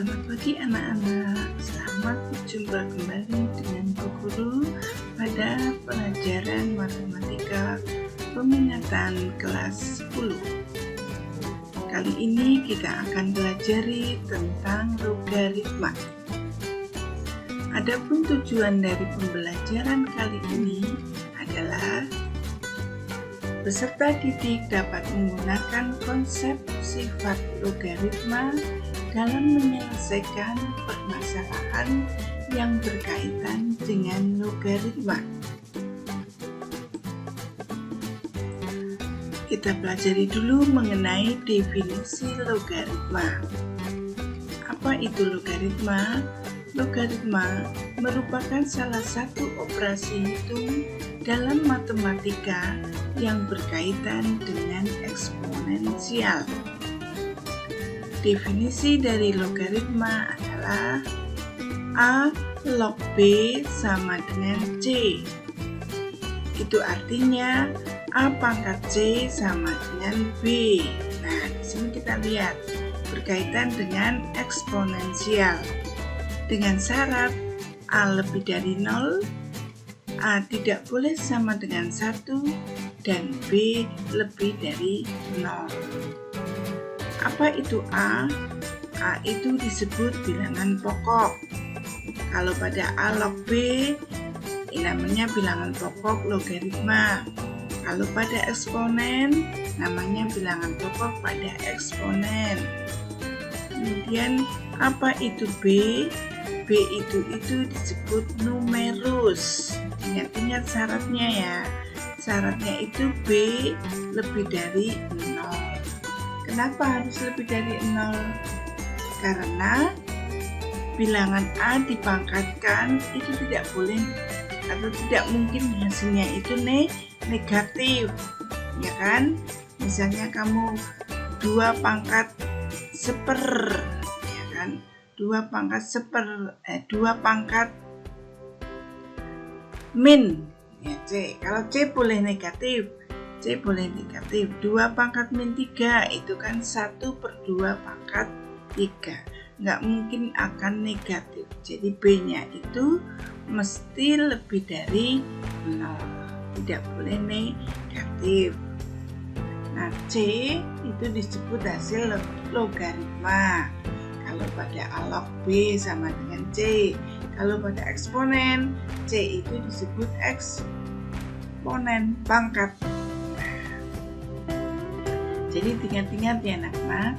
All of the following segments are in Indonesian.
Selamat pagi anak-anak, selamat berjumpa kembali dengan Bu Guru pada pelajaran matematika peminatan kelas 10. Kali ini kita akan pelajari tentang logaritma. Adapun tujuan dari pembelajaran kali ini adalah peserta didik dapat menggunakan konsep sifat logaritma dalam menyelesaikan permasalahan yang berkaitan dengan logaritma. Kita pelajari dulu mengenai definisi logaritma. Apa itu logaritma? Logaritma merupakan salah satu operasi hitung dalam matematika yang berkaitan dengan eksponensial. Definisi dari logaritma adalah A log B sama dengan C. Itu artinya A pangkat C sama dengan B. Nah, di sini kita lihat berkaitan dengan eksponensial. Dengan syarat A lebih dari 0, A tidak boleh sama dengan 1, dan B lebih dari 0. Apa itu A? A itu disebut bilangan pokok. Kalau pada A log B, ini namanya bilangan pokok logaritma. Kalau pada eksponen, namanya bilangan pokok pada eksponen. Kemudian, apa itu B? B itu disebut numerus. Ingat-ingat syaratnya ya. Syaratnya itu B lebih dari 0. Kenapa harus lebih dari 0? Karena bilangan A dipangkatkan itu tidak boleh atau tidak mungkin hasilnya itu negatif, ya kan? Misalnya kamu 2 pangkat seper, ya kan? 2 pangkat min, ya C. Kalau C boleh negatif. C boleh negatif. 2 pangkat min 3 itu kan 1/2 pangkat 3. Nggak mungkin akan negatif. Jadi B-nya itu mesti lebih dari 0. Tidak boleh negatif. Nah, C itu disebut hasil logaritma. Kalau pada A log B sama dengan C. Kalau pada eksponen, C itu disebut eksponen pangkat. Jadi ingat-ingat ya anak-anak,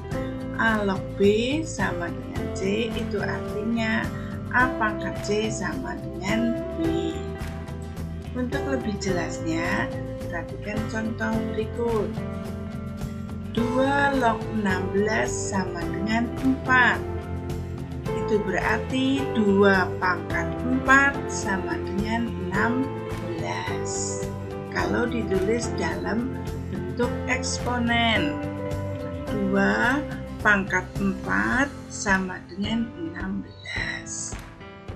A log B sama dengan C itu artinya A pangkat C sama dengan B. Untuk lebih jelasnya, perhatikan contoh berikut. 2 log 16 sama dengan 4. Itu berarti 2 pangkat 4 sama dengan 16. Kalau ditulis dalam bentuk eksponen, 2 pangkat 4 sama dengan 16.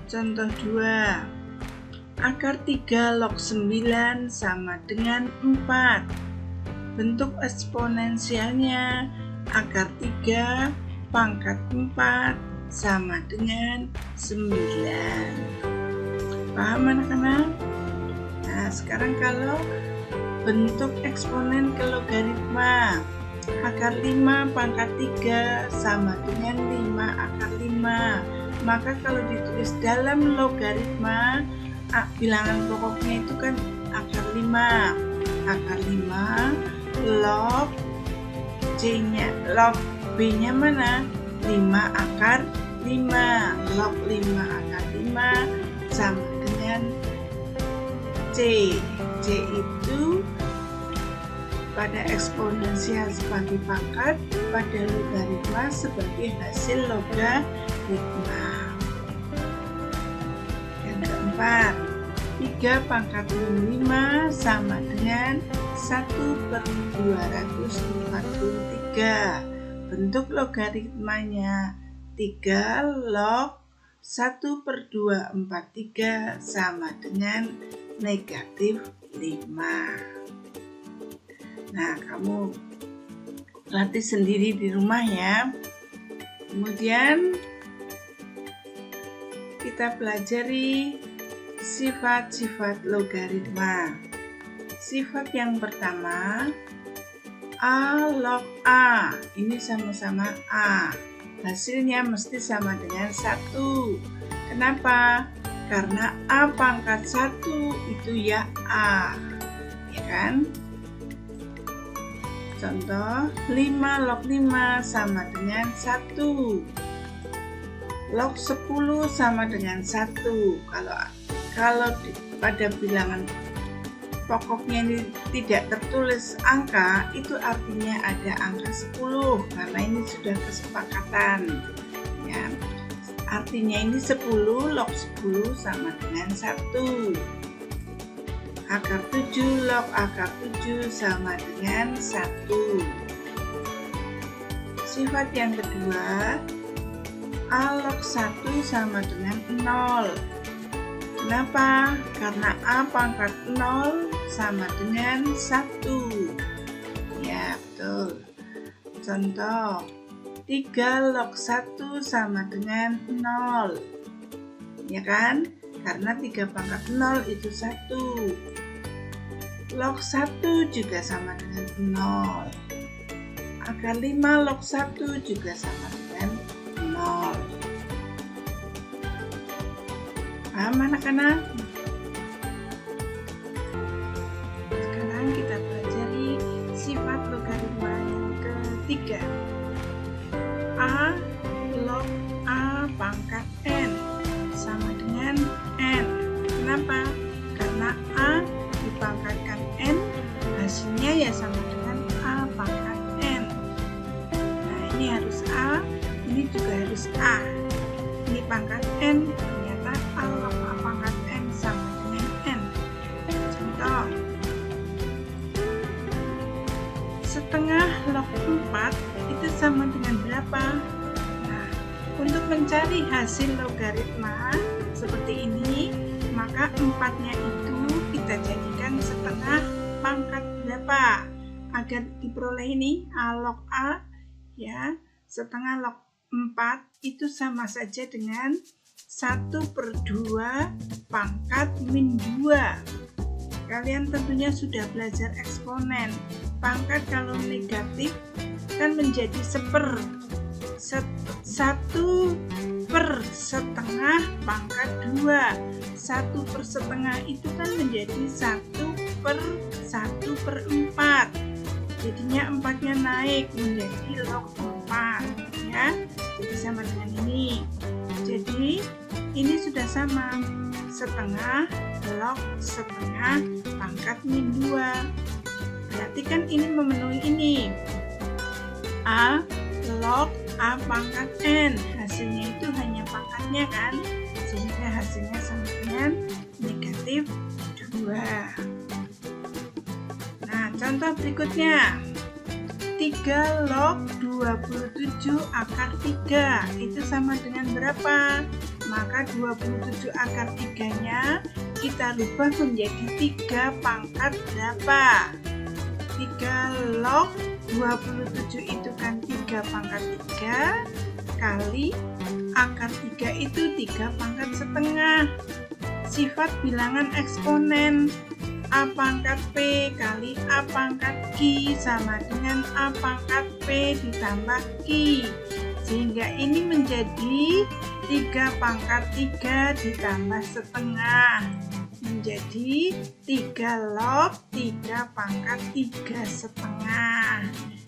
Contoh 2, akar 3 log 9 sama dengan 4. Bentuk eksponensialnya akar 3 pangkat 4 sama dengan 9. Paham anak-anak? Nah, sekarang kalau bentuk eksponen ke logaritma, akar 5 pangkat 3 sama dengan 5 akar 5. Maka kalau ditulis dalam logaritma, bilangan pokoknya itu kan akar 5. Akar 5 log C-nya, log B-nya mana? 5 akar 5. Log 5 akar 5 sama dengan C. C itu pada eksponensial sebagai pangkat, pada logaritma sebagai hasil logaritma. Yang keempat, 3 pangkat 5 sama dengan 1/243. Bentuk logaritmanya 3 log 1/243 sama dengan negatif 5. Nah, kamu latih sendiri di rumah ya. Kemudian kita pelajari sifat-sifat logaritma. Sifat yang pertama, A log A. Ini sama-sama A. Hasilnya mesti sama dengan 1. Kenapa? Karena A pangkat 1 itu ya A. Ya kan? Contoh, 5 log 5 sama dengan 1. Log 10 sama dengan 1. Kalau pada bilangan pokoknya ini tidak tertulis angka, itu artinya ada angka 10 karena ini sudah kesepakatan. Ya. Artinya ini 10 log 10 sama dengan 1. Akar 7 log akar 7 sama dengan 1. Sifat yang kedua, A log 1 sama dengan 0. Kenapa? Karena A pangkat 0 sama dengan 1. Ya, betul. Contoh, 3 log 1 sama dengan 0. Ya kan? Karena 3 pangkat 0 itu 1. Log 1 juga sama dengan 0. Akar 5 log 1 juga sama dengan 0. Paham anak-anak? Sekarang kita pelajari sifat logaritma yang ketiga. A log A pangkat N sama dengan N. Kenapa? Karena A dipangkatkan N, hasilnya ya sama dengan A pangkat N. Nah, ini harus A, ini juga harus A. Ini pangkat N, ternyata A log A pangkat N sama dengan N. Contoh, setengah log 4 itu sama dengan berapa? Nah, untuk mencari hasil logaritma seperti ini, maka 4-nya itu kita jadikan setengah pangkat berapa? Agar diperoleh ini A log A, ya, setengah log 4 itu sama saja dengan 1/2 pangkat min 2. Kalian tentunya sudah belajar eksponen. Pangkat kalau negatif kan menjadi 1/1 pangkat 2. 1/1 itu kan menjadi 1/1/4. Jadinya 4-nya naik menjadi log 4, ya. Jadi sama dengan ini. Jadi ini sudah sama, setengah log setengah pangkat min 2. Berarti kan ini memenuhi ini. A log A pangkat N. Hasilnya itu hanya pangkatnya kan, sehingga hasilnya sama dengan negatif 2. Nah, contoh berikutnya, 3 log 27 akar 3 itu sama dengan berapa? Maka 27 akar 3-nya kita rubah menjadi 3 pangkat berapa? 3 log 27 itu kan 3 pangkat 3 kali akar 3 itu 3 pangkat setengah. Sifat bilangan eksponen, A pangkat P kali A pangkat Q sama dengan A pangkat P ditambah Q. Sehingga ini menjadi 3 pangkat 3 ditambah setengah. Menjadi 3 log 3 pangkat 3 setengah.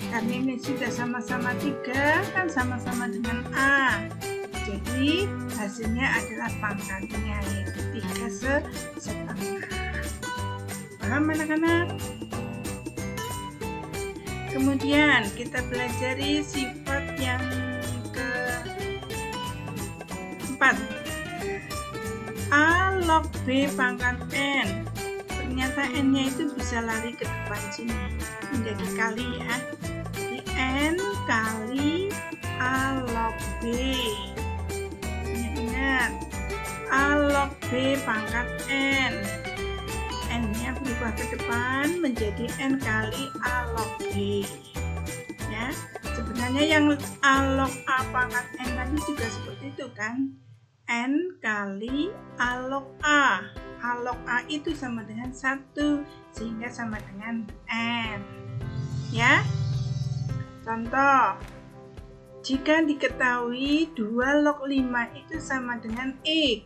Karena ini sudah sama-sama 3, kan sama-sama dengan A. Jadi hasilnya adalah pangkatnya, yaitu 3 setengah. Paham anak-anak? Kemudian kita pelajari sifat yang keempat. A log B pangkat N. Ternyata N-nya itu bisa lari ke depan sini, menjadi kali ya. Jadi N kali A log B. Ingat, A log B pangkat N. N-nya berubah ke depan menjadi N kali A log B. Ya, sebenarnya yang A log A pangkat N tadi juga seperti itu kan. N kali A log A. A log A itu sama dengan 1, sehingga sama dengan N. Ya. Contoh, jika diketahui 2 log 5 itu sama dengan X,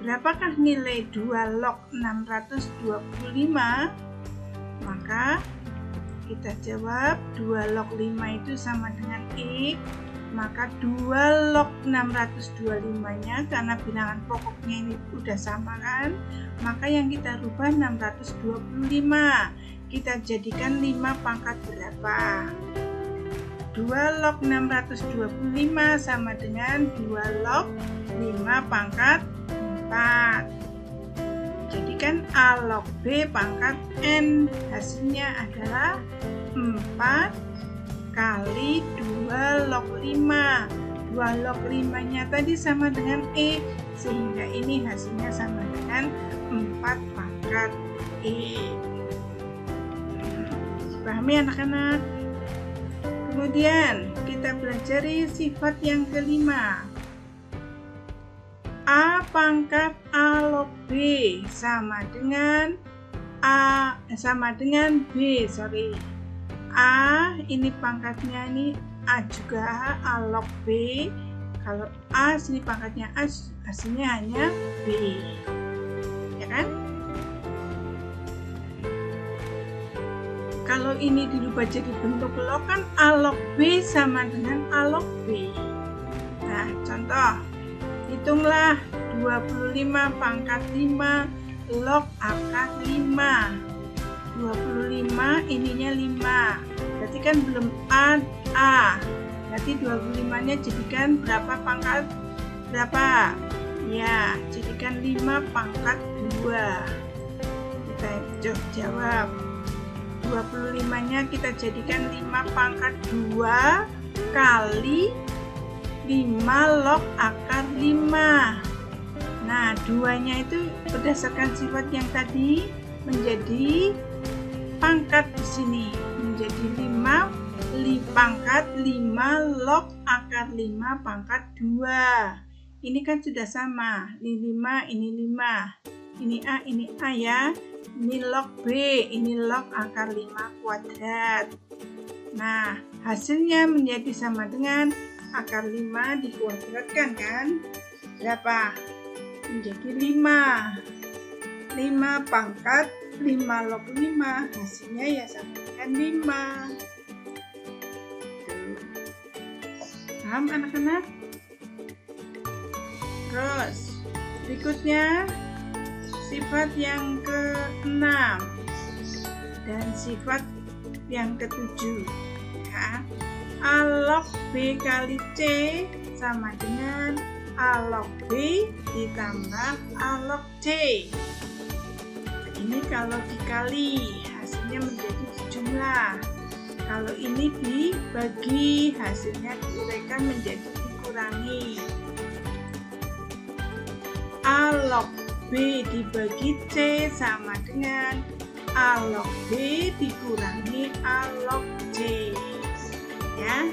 berapakah nilai 2 log 625? Maka kita jawab 2 log 5 itu sama dengan X, maka 2 log 625-nya karena bilangan pokoknya ini udah sama kan, maka yang kita rubah 625. Kita jadikan 5 pangkat berapa? 2 log 625 sama dengan 2 log 5 pangkat 4. Jadikan A log B pangkat N. Hasilnya adalah 4 kali 2 log 5. 2 log 5-nya tadi sama dengan E, sehingga ini hasilnya sama dengan 4 pangkat E. Pahami anak-anak? Kemudian kita pelajari sifat yang kelima. A pangkat A log B sama dengan B. A ini pangkatnya ini A juga, A log B. Kalau A sini pangkatnya A, hasilnya hanya B. Ya kan? Kalau ini dirubah jadi bentuk log kan A log B sama dengan A log B. Nah, contoh, hitunglah 25 pangkat 5 log akar 5. 25 ininya 5. Berarti kan belum A. Berarti 25-nya jadikan berapa pangkat? Berapa? Ya, jadikan 5 pangkat 2. Kita jawab. 25-nya kita jadikan 5 pangkat 2 kali 5 log akar 5. Nah, 2-nya itu berdasarkan sifat yang tadi menjadi pangkat di sini. Menjadi 5 pangkat 5 log akar 5 pangkat 2. Ini kan sudah sama. Ini 5, ini 5. Ini A ya. Ini log B, ini log akar 5 kuadrat. Nah, hasilnya menjadi sama dengan akar 5 dikuadratkan kan? Berapa? Menjadi 5. 5 pangkat 5 log 5. Hasilnya ya sama dengan 5. Paham anak-anak? Terus, berikutnya sifat yang ke-6 dan sifat yang ke-7 ya. A log B kali C sama dengan A log B ditambah A log C. Ini kalau dikali hasilnya menjadi jumlah. Kalau ini dibagi hasilnya diuraikan menjadi dikurangi. A log B dibagi C sama dengan A log B dikurangi A log C. Ya.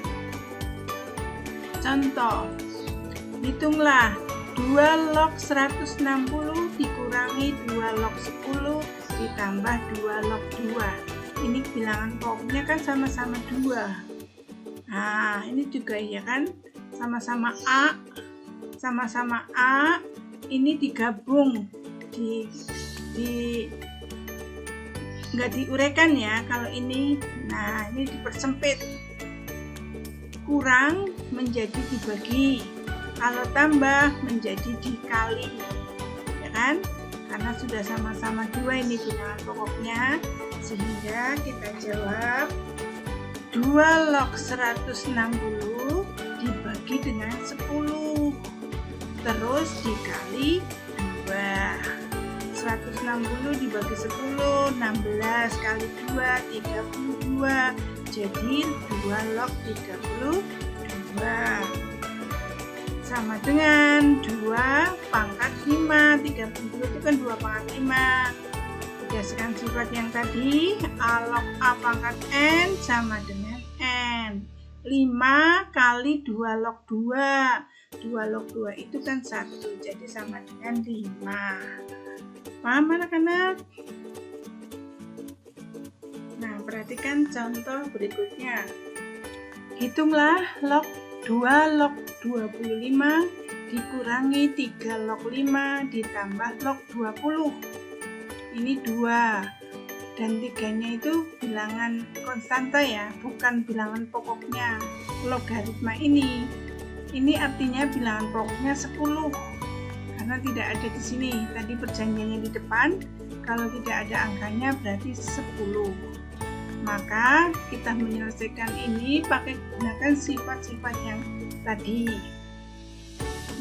Contoh, hitunglah 2 log 160 dikurangi 2 log 10 ditambah 2 log 2. Ini bilangan pokoknya kan sama-sama 2. Nah, ini juga ya kan, sama-sama A. Sama-sama A. Ini digabung, nggak diuraikan ya kalau ini. Nah, ini dipersempit, kurang menjadi dibagi, kalau tambah menjadi dikali, ya kan? Karena sudah sama-sama 2 ini bilangan pokoknya, sehingga kita jawab 2 log 160 dibagi dengan 10. Terus dikali 2. 160 dibagi 10, 16 kali 2, 32. Jadi 2 log 32 sama dengan 2 pangkat 5. 32 itu kan 2 pangkat 5. Berdasarkan sifat yang tadi, A log A pangkat N sama dengan N. 5 kali 2 log 2. 2 log 2 itu kan 1, jadi sama dengan 5. Paham anak-anak? Nah, perhatikan contoh berikutnya. Hitunglah log 2 log 25 dikurangi 3 log 5 ditambah log 20. Ini 2 dan 3-nya itu bilangan konstanta ya, bukan bilangan pokoknya. Logaritma ini artinya bilangan pokoknya 10 karena tidak ada di sini. Tadi perjanjiannya di depan, kalau tidak ada angkanya berarti 10. Maka kita menyelesaikan ini pakai gunakan sifat-sifat yang tadi,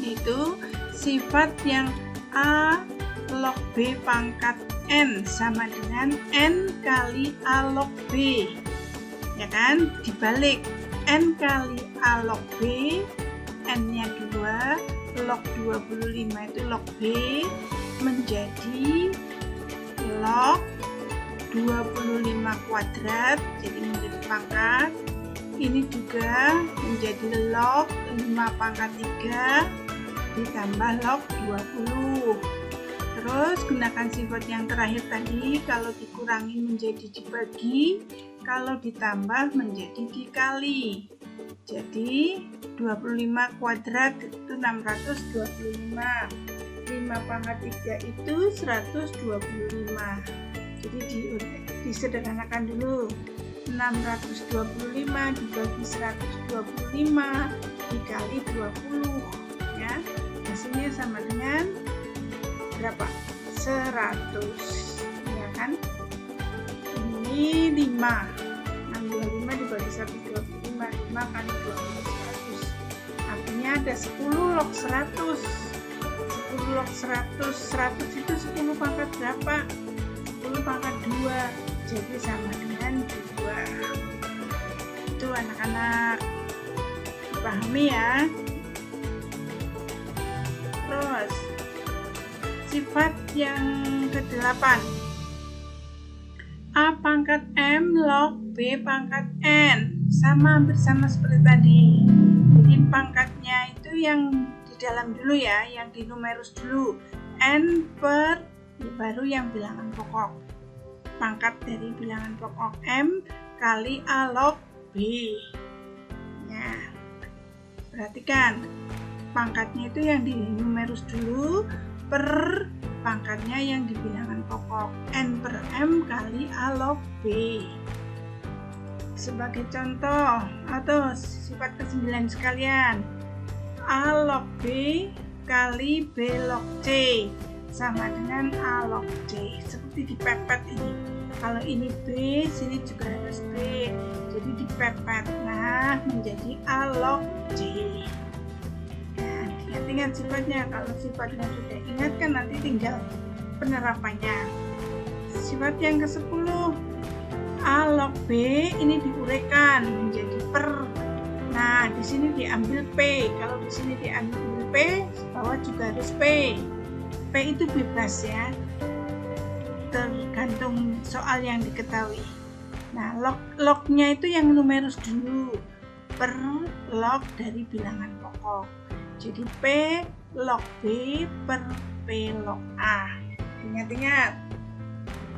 yaitu sifat yang A log B pangkat N sama dengan N kali A log B, ya kan? Dibalik, N kali A log B, N-nya 2, log 25 itu log B menjadi log 25 kuadrat, jadi menjadi pangkat. Ini juga menjadi log 5 pangkat 3 ditambah log 20. Terus gunakan sifat yang terakhir tadi, kalau dikurangi menjadi dibagi, kalau ditambah menjadi dikali. Jadi 25 kuadrat itu 625, 5 pangkat 3 itu 125. Jadi disederhanakan dulu, 625 dibagi 125 dikali 20 ya, hasilnya sama dengan berapa? 100, ya kan? Ini 5, 625 dibagi 125, 5 kali 20 100, artinya ada 10 log 100. 10 log 100, 100 itu 10 pangkat berapa? 10 pangkat 2, jadi sama dengan 2. Itu anak-anak dipahami ya. Terus sifat yang ke-8, A pangkat M log B pangkat N, hampir sama seperti tadi. Jadi pangkatnya itu yang di dalam dulu ya, yang di numerus dulu, N per baru yang bilangan pokok. Pangkat dari bilangan pokok M kali A log B. Ya, perhatikan, pangkatnya itu yang di numerus dulu per pangkatnya yang di bilangan pokok, N per M kali A log B. Sebagai contoh atau sifat ke-9 sekalian, A log B kali B log C sama dengan A log C, seperti dipepet ini. Kalau ini B, sini juga harus B, jadi dipepet. Nah, menjadi A log C. Nah, ingat-ingat sifatnya. Kalau sifatnya sudah ingat kan nanti tinggal penerapannya. Sifat yang ke-10, A log B ini diuraikan menjadi per. Nah, di sini diambil P. Kalau di sini diambil P, bawah juga harus P. P itu bebas ya, tergantung soal yang diketahui. Nah, lognya itu yang numerus dulu, per log dari bilangan pokok. Jadi P log B per P log A. Ingat-ingat,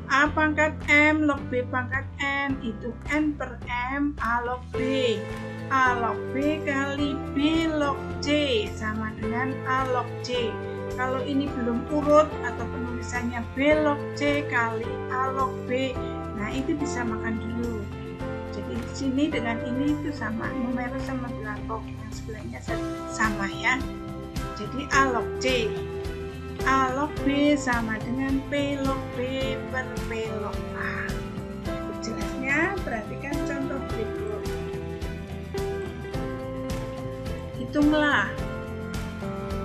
A pangkat M log B pangkat N itu N per M A log B. A log B kali B log C sama dengan A log C. Kalau ini belum urut atau penulisannya B log C kali A log B, nah itu disamakan dulu. Jadi di sini dengan ini itu sama, numerus sama bilangan pokok yang sebelahnya sama ya. Jadi A log C, A log B sama dengan P log B per P log A. Untuk jelasnya perhatikan contoh berikut. Hitunglah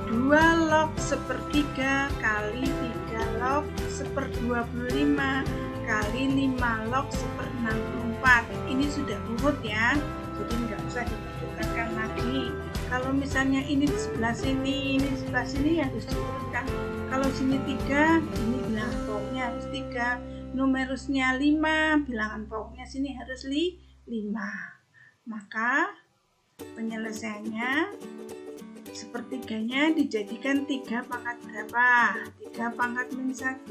2 log sepertiga kali 3 log seper25 kali 5 log seper64. Ini sudah urut ya, jadi nggak usah dibutuhkan lagi. Kalau misalnya ini di sebelah sini, ini di sebelah sini harus diurutkan. Kalau sini 3, ini bilangan pokoknya harus 3, numerusnya 5, bilangan pokoknya sini harus 5. Maka penyelesaiannya sepertiganya dijadikan 3 pangkat berapa? 3 pangkat min 1.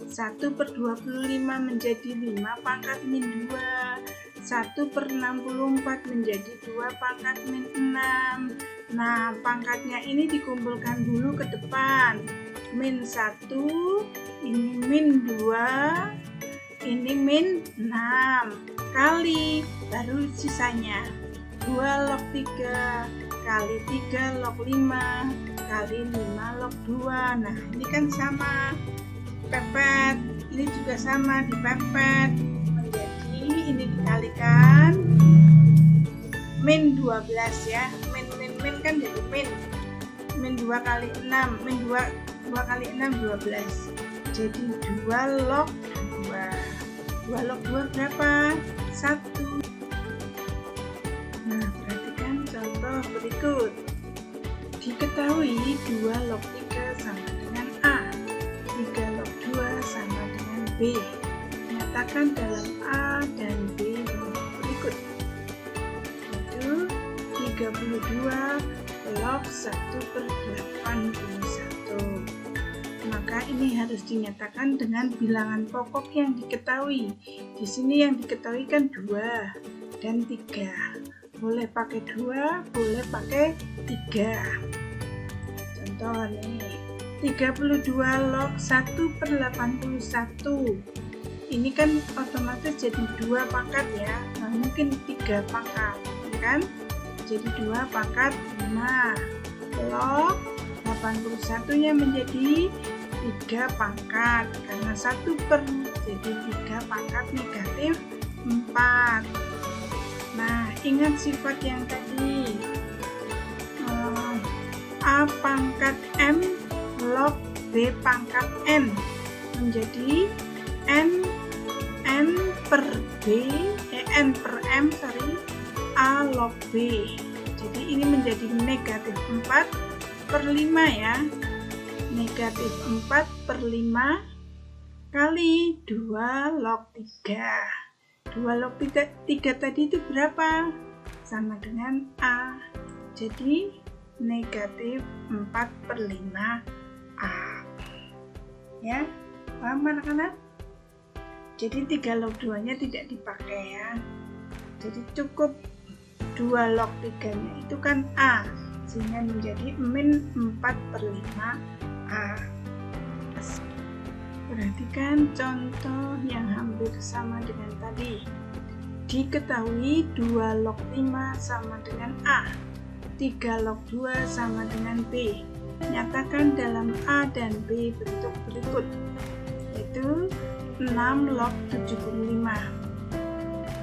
1 per 25 menjadi 5 pangkat min 2. 1 per 64 menjadi 2 pangkat min 6. Nah, pangkatnya ini dikumpulkan dulu ke depan. Min 1, ini min 2, ini min 6. Kali, baru sisanya 2 log 3 kali 3 log 5 kali 5 log 2. Nah, ini kan sama, pepet, ini juga sama, dipepet menjadi, ini dikalikan min 12 ya, min kan jadi min 2 kali 6, min 2 kali 6 12, jadi 2 log 2. 2 log 2 berapa? 1. Nah, perhatikan contoh berikut. Diketahui 2 log 3 sama dengan A, 3 log 2 sama dengan B. Nyatakan dalam A dan B berikut. Itu 32 log 1 per 81. Maka ini harus dinyatakan dengan bilangan pokok yang diketahui. Di sini yang diketahui kan 2 dan 3. Boleh pakai 2, boleh pakai 3. Contoh nih, 32 log 1 per 81. Ini kan otomatis jadi 2 pangkat ya, nah, mungkin 3 pangkat, kan? Jadi 2 pangkat 5. Log 81 nya menjadi 3 pangkat, karena 1 per, jadi 3 pangkat negatif 4. Nah, ingat sifat yang tadi, A pangkat M log B pangkat N menjadi N per B, N per M, A log B. Jadi ini menjadi negatif 4 per 5 ya, negatif 4 per 5 kali 2 log 3. 2 log 3 tadi itu berapa? Sama dengan A. Jadi negatif 4 per 5 A. Ya, paham anak-anak? Jadi 3 log 2 nya tidak dipakai ya. Jadi cukup 2 log 3 nya itu kan A, sehingga menjadi min 4 per 5 A. Perhatikan contoh yang hampir sama dengan tadi. Diketahui 2 log 5 sama dengan A, 3 log 2 sama dengan B. Nyatakan dalam A dan B bentuk berikut, yaitu 6 log 75.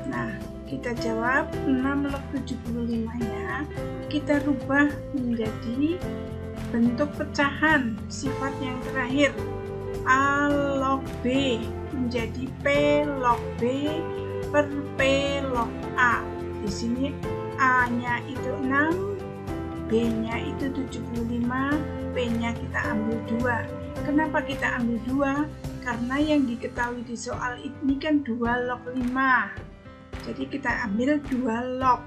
Nah, kita jawab 6 log 75 nya kita rubah menjadi bentuk pecahan sifat yang terakhir. A log B menjadi P log B per P log A. Di sini A-nya itu 6, B-nya itu 75, P-nya kita ambil 2. Kenapa kita ambil 2? Karena yang diketahui di soal ini kan 2 log 5. Jadi kita ambil 2 log.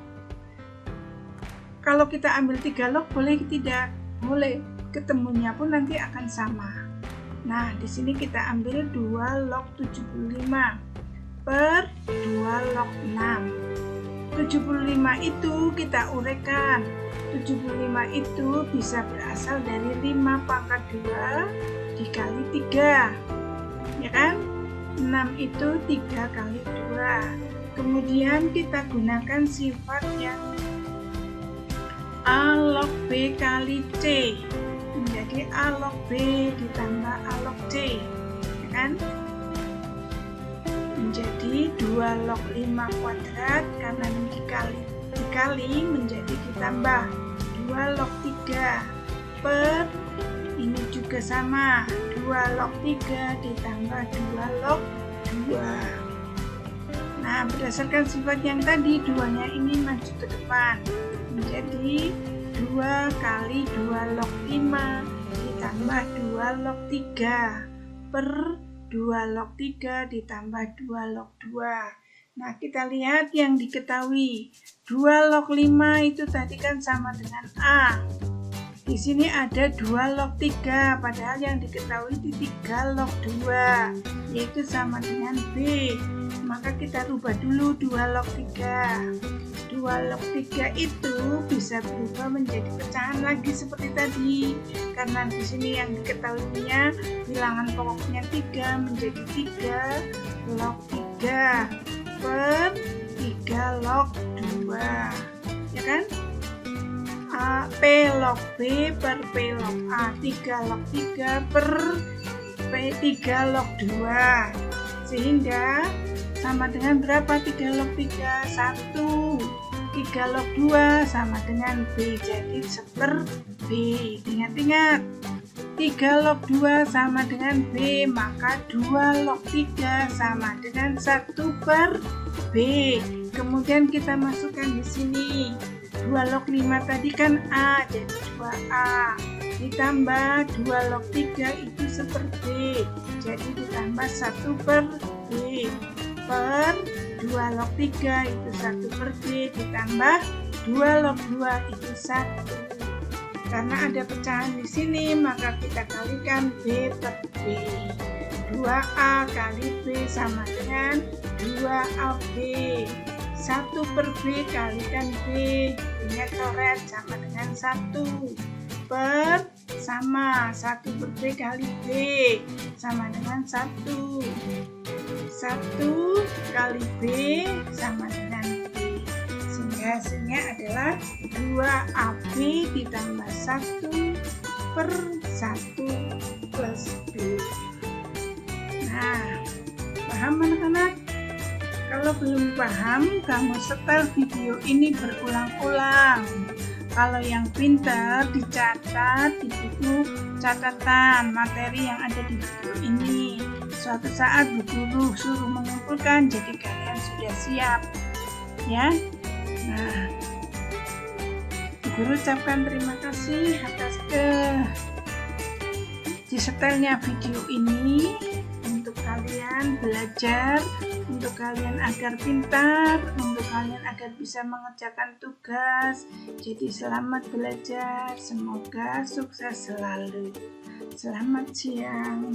Kalau kita ambil 3 log boleh tidak? Boleh. Ketemunya pun nanti akan sama. Nah, di sini kita ambil 2 log 75 per 2 log 6. 75 itu kita uraikan. 75 itu bisa berasal dari 5 pangkat 2 dikali 3. Ya kan? 6 itu 3 kali 2. Kemudian kita gunakan sifat yang A log B kali C. Menjadi A log B ditambah A log C, ya kan? Menjadi 2 log 5 kuadrat, karena dikali menjadi ditambah 2 log 3 per, ini juga sama, 2 log 3 ditambah 2 log 2. Nah, berdasarkan sifat yang tadi, 2-nya ini maju ke depan menjadi 2 kali 2 log 5 ditambah 2 log 3 per 2 log 3 ditambah 2 log 2. Nah, kita lihat yang diketahui. 2 log 5 itu tadi kan sama dengan A. Di sini ada 2 log 3, padahal yang diketahui di 3 log 2, yaitu sama dengan B. Maka kita rubah dulu 2 log 3. 2 log 3 itu bisa berubah menjadi pecahan lagi seperti tadi. Karena di sini yang diketahuinya bilangan pokoknya 3 menjadi 3 log 3 per 3 log 2. Ya kan? P log B per P log A, 3 log 3 per P 3 log 2, sehingga sama dengan berapa? 3 log 3, 1. 3 log 2 sama dengan B, jadi seper B. Ingat-ingat, 3 log 2 sama dengan B, maka 2 log 3 sama dengan 1 per B. Kemudian kita masukkan di sini 2 log 5 tadi kan A, jadi 2A, ditambah 2 log 3 itu seperti B, jadi ditambah 1 per B, per 2 log 3 itu 1 per B, ditambah 2 log 2 itu 1. Karena ada pecahan di sini, maka kita kalikan B per B. 2A kali B sama dengan 2AB. 1 per B kalikan B, ini coret sama dengan 1 per sama 1 per B kali B sama dengan 1. 1 kali B sama dengan B, sehingga hasilnya adalah 2AB ditambah 1 per 1 plus B. Nah, paham anak-anak? Kalau belum paham, kamu setel video ini berulang-ulang. Kalau yang pintar, dicatat di buku catatan materi yang ada di video ini. Suatu saat Bu Guru suruh mengumpulkan, jadi kalian sudah siap. Ya. Nah, Bu Guru ucapkan terima kasih atas disetelnya video ini untuk kalian belajar, untuk kalian agar pintar, untuk kalian agar bisa mengerjakan tugas. Jadi selamat belajar, semoga sukses selalu. Selamat siang.